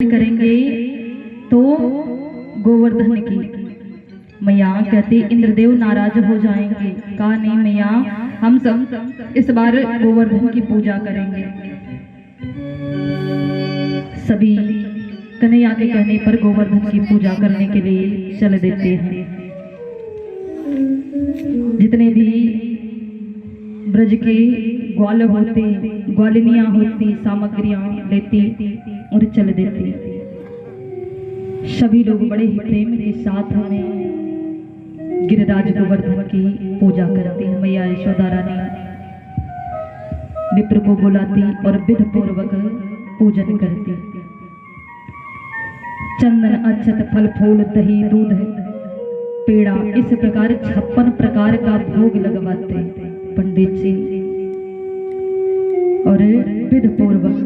करेंगे तो गोवर्धन की मैया कहती इंद्रदेव नाराज हो जाएंगे। कहा नहीं मैया, हम सब इस बार गोवर्धन की पूजा करेंगे। सभी कन्हैया के कहने पर गोवर्धन की पूजा करने के लिए चल देते हैं। जितने भी ब्रज के ग्वाल होते, ग्वालिनियां होती, सामग्रियां लेती और चल देती। सभी लोग बड़े ही प्रेम के साथ हमें गिरिराज गोवर्धन की पूजा करती है। मैया यशोदा रानी विप्र को बुलाती और विधि पूर्वक पूजन करती। चंदन अक्षत फल फूल दही दूध पेड़ा इस प्रकार 56 प्रकार का भोग लगवाते पंडित जी और विधि पूर्वक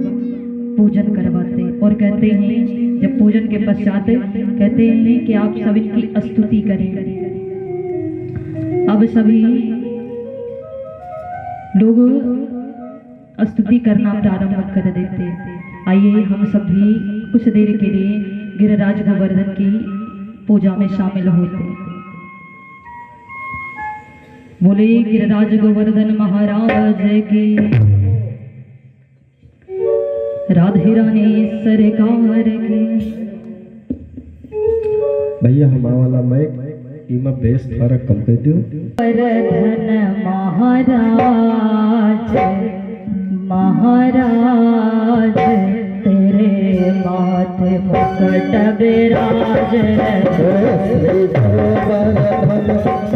पूजन करवाते और कहते हैं, जब पूजन के पश्चात कहते हैं कि आप सब इनकी स्तुति करें। अब सभी लोग स्तुति करना प्रारंभ कर देते। आइए हम सभी कुछ देर के लिए गिरिराज गोवर्धन की पूजा में शामिल होते। बोले गिरिराज गोवर्धन महाराज की, राधे रानी सरकार की। भैया हमारा वाला माइक इमा बेस थोड़ा कम कर दियो। गोवर्धन महाराज महाराज तेरे माथे मुकुट विराज। श्री गोवर्धन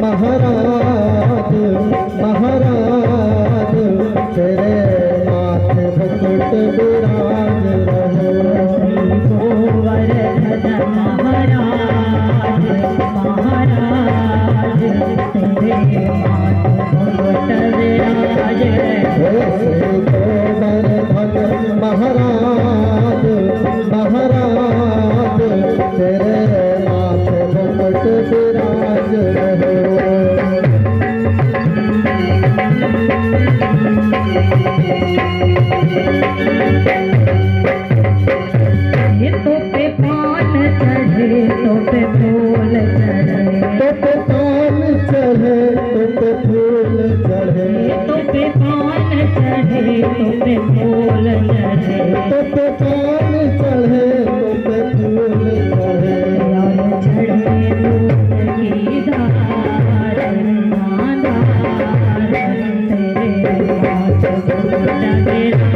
महाराज महाराज तेरे माथे मुकुट विराज रहो। गोवर्धन महाराज महाराज तेरे माथे मुकुट विराज। श्री गोवर्धन महाराज महाराज तेरे माथे मुकुट विराज रहो। तो पे पान चढ़े तो पे फूल चढ़े, तो पे पान चढ़े तो पे फूल चढ़े, तो पे पान चढ़े तो पे फूल चढ़े, तो पे पान चढ़े तो पे फूल चढ़े। और चढ़े दूध की धार धार तेरे माथे मुकुट विराज।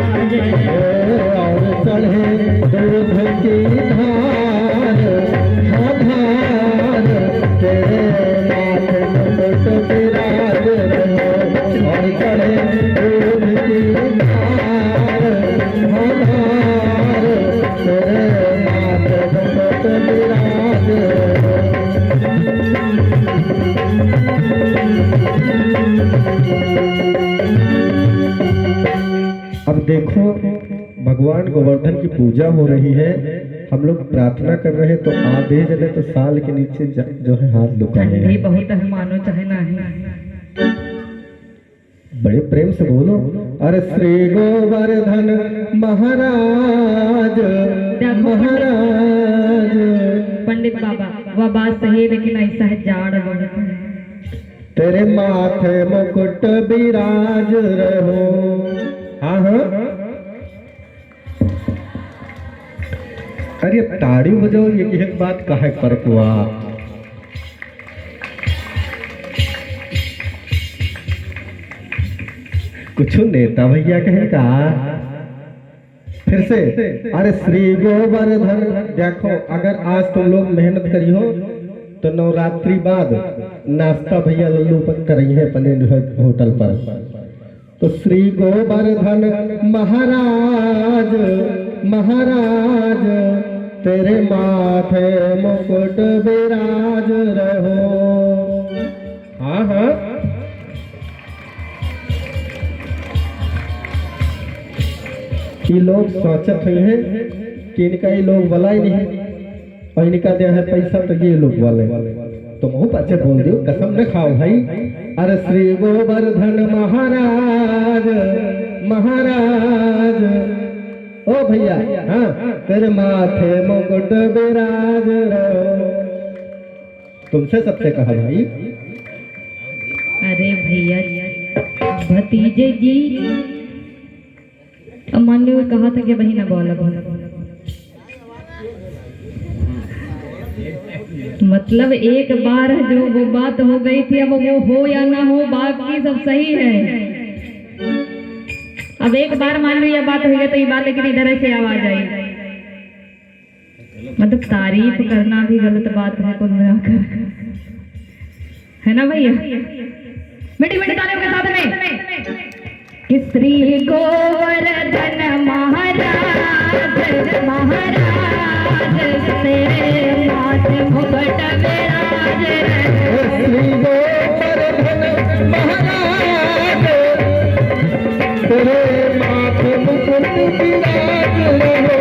और चढ़े दूध की धार धार तेरे माथे मुकुट विराज रहो। और चढ़े दूध की धार धार तेरे माथे मुकुट विराज रहो। अब देखो भगवान गोवर्धन की पूजा हो रही है, हम लोग प्रार्थना कर रहे हैं, तो आधे जने तो साल के नीचे जो है हाथ लुकाए ठंडी हैं। बहुत है, मानो चाहे नहीं। बड़े प्रेम से बोलो, अरे श्री गोवर्धन महाराज महाराज। पंडित बाबा वह बात सही है, लेकिन ऐसा है जाड़ बहुत है। तेरे माथे मुकुट विराज रहो। हाँ हाँ, अरे ताड़ी बजाओ, ये एक बात कहा पर हुआ। कुछ नेता भैया कहेगा फिर से, अरे श्री गोवर्धन। देखो अगर आज तुम लोग मेहनत करी हो तो नवरात्रि बाद नाश्ता भैया लल्लू पर करी है अपने होटल पर। तो श्री गोवर्धन महाराज महाराज तेरे माथे मुकुट विराज रहो। हाँ हाँ, ये लोग सोचत हुए हैं कि इनका ये लोग वाला ही नहीं और इनका दिया है पैसा तो ये लोग वाले। तो मुँह पचे बोल दियो, कसम न खाओ भाई। अरे श्री गोवर्धन महाराज महाराज ओ भैया, हाँ, तेरे माथे मुकुट विराज रहो। तुमसे सबसे कहा भाई। अरे भैया भतीजे जी, अब मान लो कहा था कि वही ना बोला मतलब एक बार जो वो बात हो गई थी, अब वो हो या ना हो, बाकी सब सही है। अब एक बार मान लो ये बात हो गई तो ये बात, लेकिन इधर से आवाज आई, मतलब तारीफ करना भी गलत बात है कुल मिलाकर, है ना भैया? मीठी मीठी तालियों के साथ में कि श्री गोवर्धन महाराज महाराज तेरे माथे मुकुट विराज श्री गोवर्धन महाराज तेरे माथे मुकुट विराज रहो।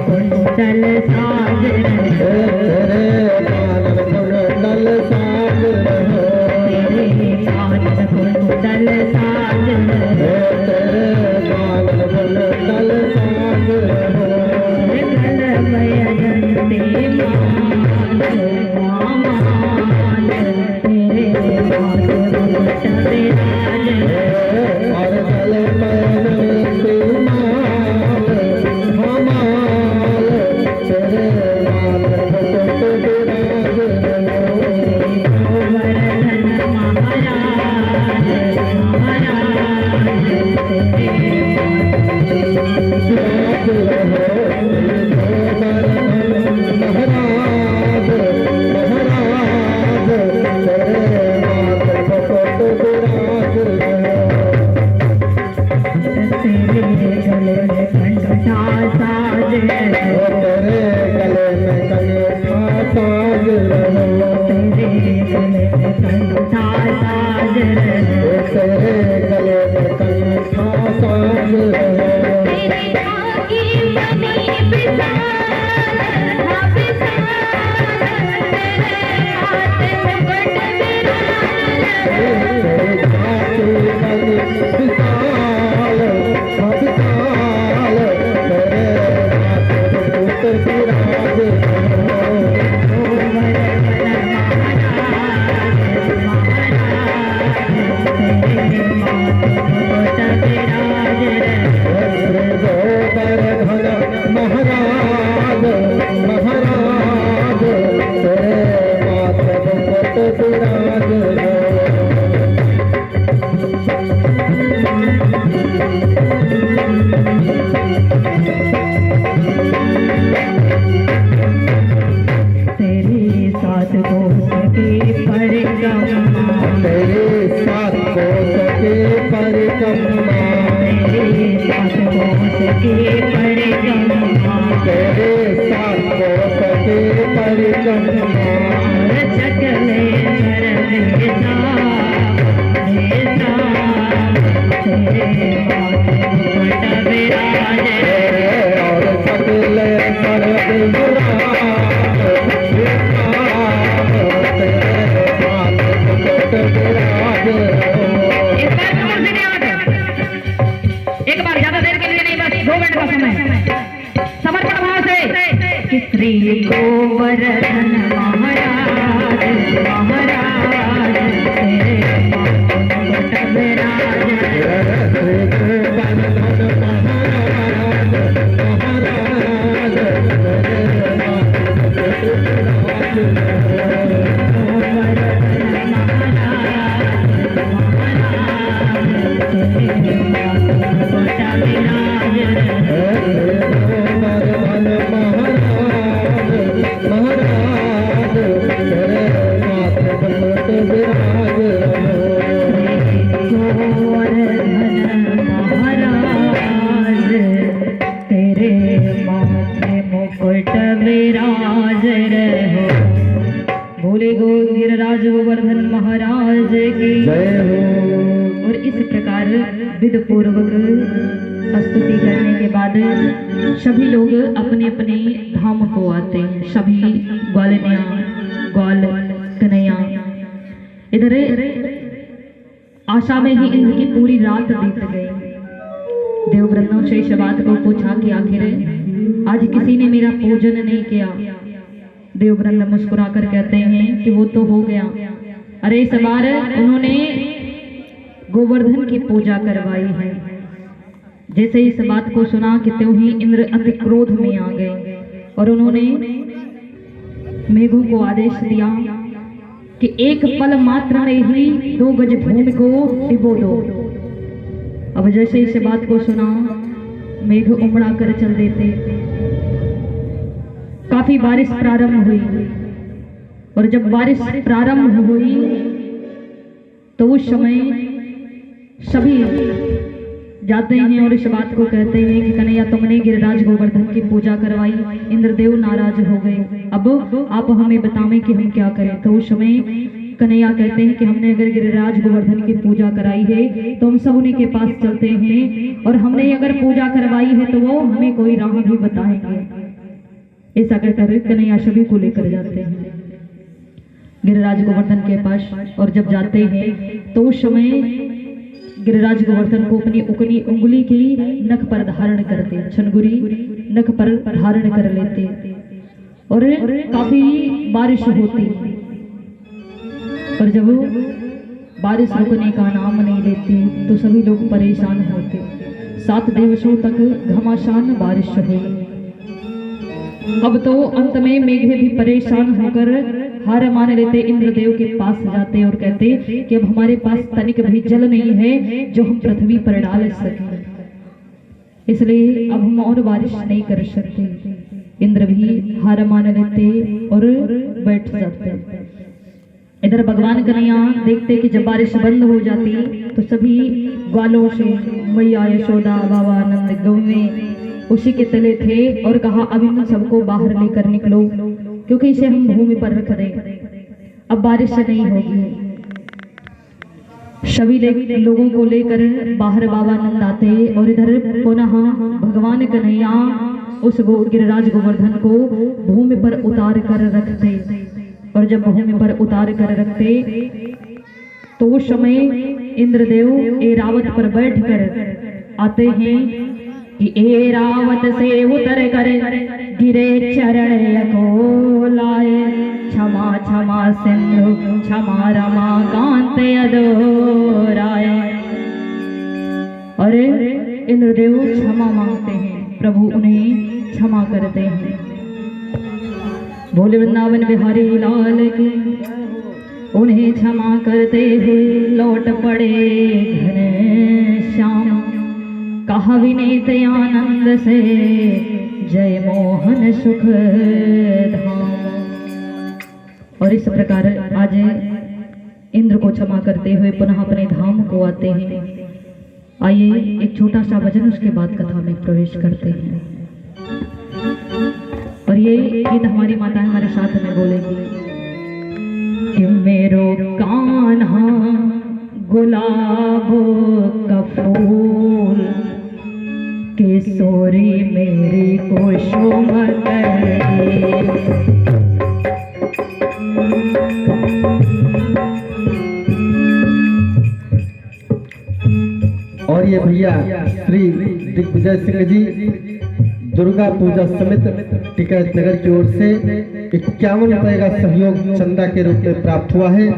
कुंडल साज तेरे कानन कुंडल साज रहो। तेरे कानन कुंडल साज तेरे कानन कुंडल साज रहो। गल बयजंते माल तेरे माथे मुकुट विराज और गल पहनते माल हमाल तेरे माथे मुकुट विराज रहो। गोवर्धन महाराज महाराज तेरे विराज रहो। गोवर्धन महाराज महाराज तेरे माथे मुकुट विराज रहो। तेरे गले में कंठा साज तेरे गले में कंठा साज रहो। तेरे गले में कंठा साज तेरे गले में कंठा साज रहो। तेरी आँखी बनी विशाल हाँ विशाल तेरे माथे मुकुट विराज तेरे घाटी बनी विशाल हाँ विशाल तेरे माथे मुकुट विराज रहो। श्री गोवर्धन महाराज महाराज तेरे माथे मुकुट विराज रहो। तेरे साथ कोस के परिक्रमा तेरे साथ कोस के परिक्रमा तेरे साथ कोस के परिक्रमा तेरे साथ कोस के परिक्रमा रचक में सर्वेशा देशा तेरे माथे मुकुट विराज और सकल सर्व विराज तेरे माथे मुकुट विराज रहो। एक बार ज्यादा देर के लिए नहीं, बस 2 मिनट का समय, समर्पण भाव से कि श्री गोवर्धन महाराज महाराज तेरे माथे मुकुट विराज श्री गोवर्धन महाराज महाराज तेरे माथे मुकुट विराज रहो। गोवर्धन महाराज महाराज तेरे माथे मुकुट विराज रहो। गोवर्धन महाराज तेरे माथे मुकुट विराज रहो। बोले गो गिरिराज गोवर्धन महाराज की जय हो। और इस प्रकार विध पूर्वक स्तुति करने के बाद सभी लोग अपने अपने धाम को आते हैं। सभी ग्वालिनिया ग्वाल कन्हैया इधर आशा में ही इंद्र की पूरी रात बीत गई। देवव्रतों से इस बात को पूछा कि आखिर आज किसी ने मेरा पूजन नहीं किया। देवव्रत मुस्कुराकर कहते हैं कि वो तो हो गया। अरे इस बार उन्होंने गोवर्धन की पूजा करवाई है। जैसे इस बात को सुना कि त्यों ही इंद्र अति क्रोध में आ गए और उन्होंने मेघों को आदेश दिया कि एक पल मात्र में ही 2 गज भूमि को डिबो दो। अब जैसे इस बात को सुना मेघ उमड़ा कर चल देते। काफी बारिश प्रारंभ हुई और जब बारिश प्रारंभ हुई तो उस समय सभी जाते हैं और इस बात को कहते हैं कि कन्हैया तुमने गिरिराज गोवर्धन की पूजा करवाई, इंद्रदेव नाराज हो गए, अब आप हमें बतावें कि हम क्या करें। तो उस समय कन्हैया कहते हैं कि हमने अगर गिरिराज गोवर्धन की पूजा कराई है तो हम सब उन्हीं के पास चलते हैं और हमने अगर पूजा करवाई है तो वो हमें कोई राह भी बताएंगे। ऐसा कहकर कन्हैया सभी को लेकर जाते हैं गिरिराज गोवर्धन के पास। और जब जाते हैं तो उस समय गिरिराज गोवर्धन को अपनी उकनी उंगली की नख पर धारण करते, छनगुरी नख पर धारण कर लेते और काफी बारिश होती और जब बारिश रुकने का नाम नहीं लेती तो सभी लोग परेशान होते। 7 दिवसों तक घमासान बारिश हुई। अब तो अंत में मेघे भी परेशान होकर हार मान लेते, इंद्रदेव के पास जाते और कहते कि अब हमारे पास तनिक भी जल नहीं है जो हम पृथ्वी पर डाल सकें, इसलिए अब हम और बारिश नहीं कर सकते। इंद्र भी हार मान लेते और बैठ जाते। इधर भगवान कन्हैया देखते कि जब बारिश बंद हो जाती तो सभी ग्वालों से मैया यशोदा बाबा नंद गौवें उसी के तले थे और कहा अब इन सबको बाहर लेकर निकलो क्योंकि इसे हम भूमि पर रख दें, अब बारिश नहीं होगी। सभी लोगों को लेकर बाहर बाबा नंद आते और इधर पुनः भगवान कन्हैया उस गिरिराज गोवर्धन को भूमि पर उतार कर रखते और जब भूमि पर उतार कर रखते तो उस समय इंद्रदेव ऐरावत पर बैठकर आते हैं कि ऐरावत से उतर कर गिरे चरण को लाए, क्षमा क्षमा सिंधु क्षमा रमा कांत अधोराय। और इंद्रदेव क्षमा मांगते हैं, प्रभु उन्हें क्षमा करते हैं। भोले वृंदावन बिहारी लाल की उन्हें क्षमा करते हुए लौट पड़े घनश्याम, कहा विनीत आनंद से जय मोहन सुख धाम। और इस प्रकार आज इंद्र को क्षमा करते हुए पुनः अपने धाम को आते हैं। आइए एक छोटा सा भजन, उसके बाद कथा में प्रवेश करते हैं। और ये गीत हमारी माताएं हमारे साथ में बोलेगी कि मेरो कान्हा गुलाब का फूल किशोरी मेरी कुसुम और ये भैया श्री दिग्विजय सिंह जी दुर्गा पूजा समिति टिकैत नगर की ओर से 51 रुपए का सहयोग चंदा के रूप में प्राप्त हुआ है।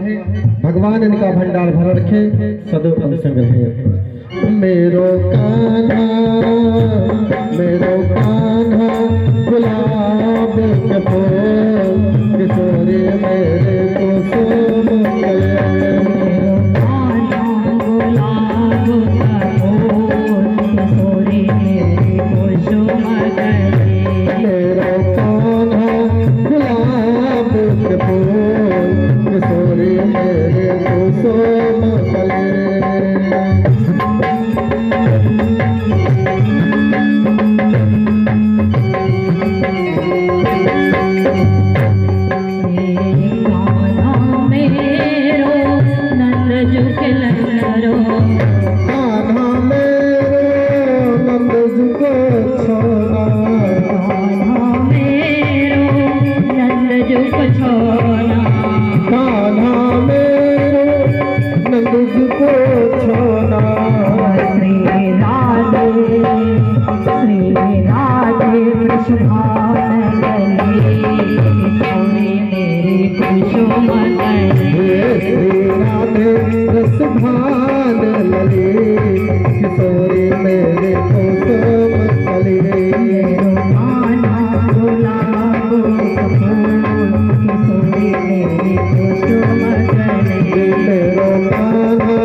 भगवान इनका भंडार भर रखे, सदैव अनसंग रहे। मेरो कान्हा गुलाब के फूल किशोरी मेरे कुसुम सुभान गले किशोरी मेरे कुसुम गले श्री राधे रस भान लले किशोरी मेरे कुसुम गले माना गुलाब फूल किशोरी मेरे कुसुम गले मेरो कान्हा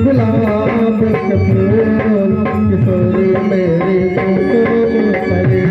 गुलाब के फूल किशोरी मेरे कुसुम गले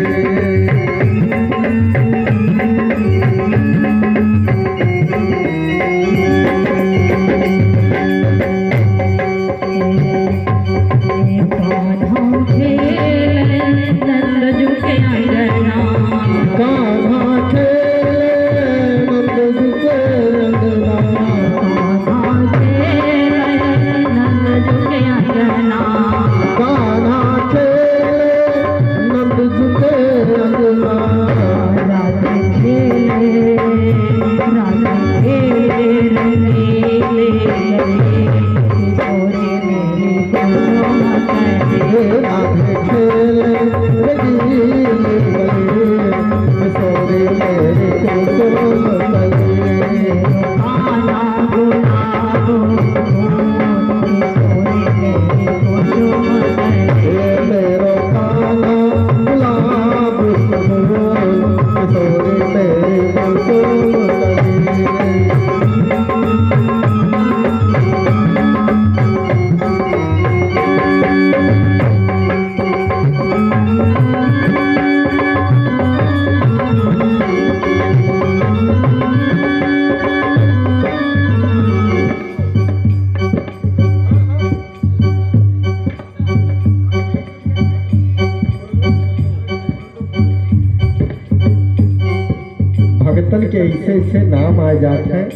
भगतन के ऐसे ऐसे नाम आ जाते हैं।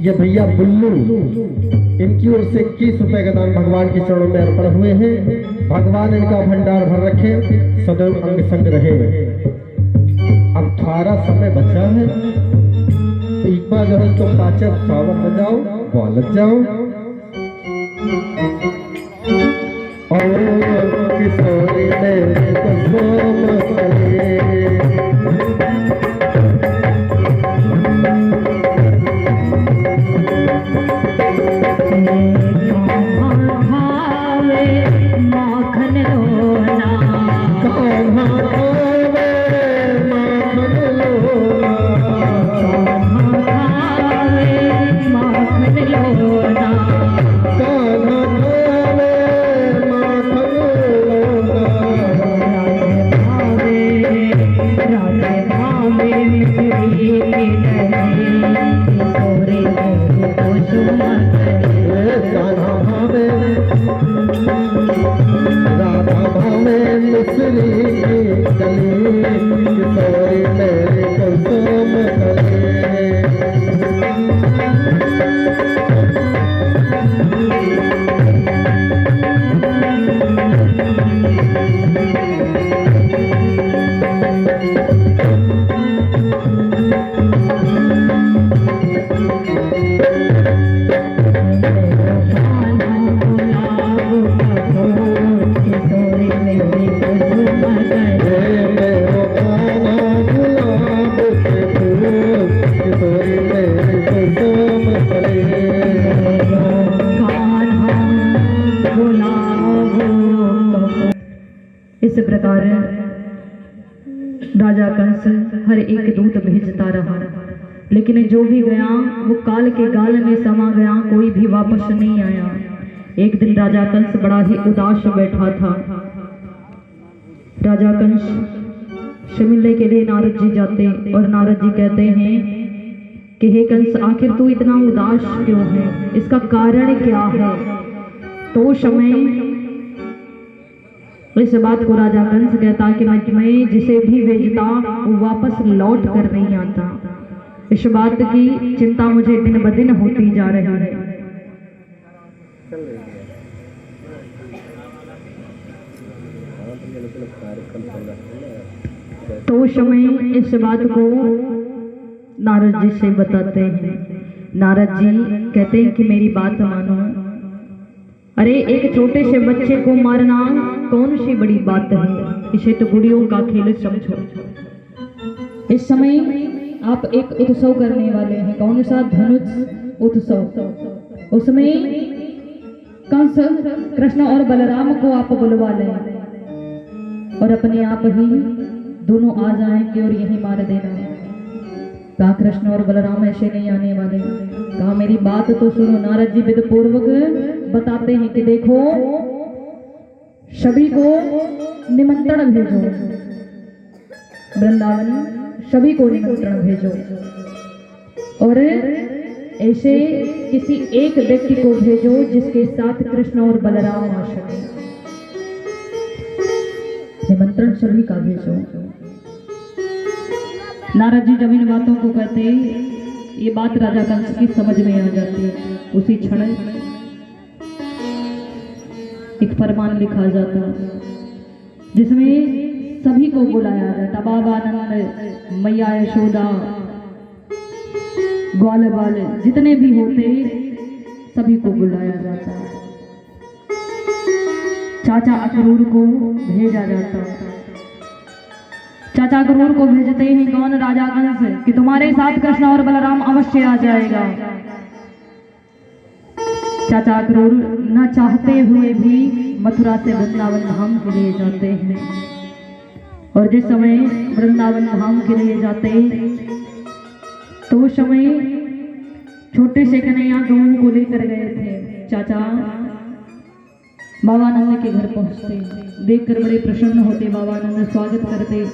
ये भैया बुल्लू, इनकी ओर से 21 रुपए का दान भगवान के चरणों में अर्पण हुए हैं। भगवान इनका भंडार भर रखे, सदैव अंग संग रहे। अब थोड़ा समय बचा है, एक बार जो है तो पाचक सावन बजाओ, बोलत जाओ और किशोरी मेरे कुसुम गले इस प्रकार राजा कंस हर एक दूत भेजता रहा, लेकिन जो भी गया वो काल के गाल में समा गया, कोई भी वापस नहीं आया। एक दिन राजा कंस बड़ा ही उदास बैठा था। राजा कंस से मिलने के लिए नारद जी जाते और नारद जी कहते हैं कि हे कंस, आखिर तू इतना उदास क्यों है, इसका कारण क्या है। तो समय इस बात को राजा कंस कहता कि मैं जिसे भी भेजता वो वापस लौट कर नहीं आता। इस बात की चिंता मुझे दिन ब दिन होती जा रही है। तो समय इस बात को नारद जी से बताते हैं। नारद जी कहते हैं कि मेरी बात मानो, अरे एक छोटे से बच्चे को मारना कौन सी बड़ी बात है, इसे तो गुड़ियों का खेल समझो। इस समय आप एक उत्सव करने वाले हैं, कौन सा? धनुष उत्सव। उसमें कंस, कृष्ण और बलराम को आप बुलवा लें और अपने आप ही दोनों आ जाएंगे और यही मार देना। कहा कृष्ण और बलराम ऐसे नहीं आने वाले। कहा मेरी बात तो सुनो। नारद जी विधि पूर्वक बताते हैं कि देखो सभी को निमंत्रण भेजो, वृंदावन सभी को निमंत्रण भेजो और ऐसे किसी एक व्यक्ति को भेजो जिसके साथ कृष्ण और बलराम आ सके। निमंत्रण सभी का भेजो। नारद जी जब इन बातों को कहते ये बात राजा कंस की समझ में आ जाती है। उसी क्षण एक फरमान लिखा जाता जिसमें सभी को बुलाया जाता। बाबा नंद, मैया यशोदा, ग्वाल बाल जितने भी होते सभी को बुलाया जाता। चाचा अक्रूर को भेजा जाता। चाचा अक्रूर को भेजते ही कौन? राजा कंस कि तुम्हारे साथ कृष्ण और बलराम अवश्य आ जाएगा। चाचा अक्रूर न चाहते हुए भी मथुरा से वृंदावन धाम के लिए जाते हैं और जिस समय वृंदावन धाम के लिए जाते तो उस समय छोटे से कन्हैया गऊ को लेकर गए थे। चाचा बाबानंद के घर पहुंचते, देखकर बड़े प्रसन्न होते। बाबानंद स्वागत करते,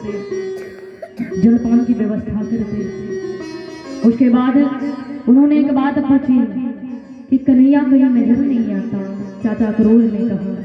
जलपान की व्यवस्था करते। उसके बाद उन्होंने एक बात पूछी कि कन्हैया कहीं नजर नहीं आता। चाचा अक्रूर ने कहा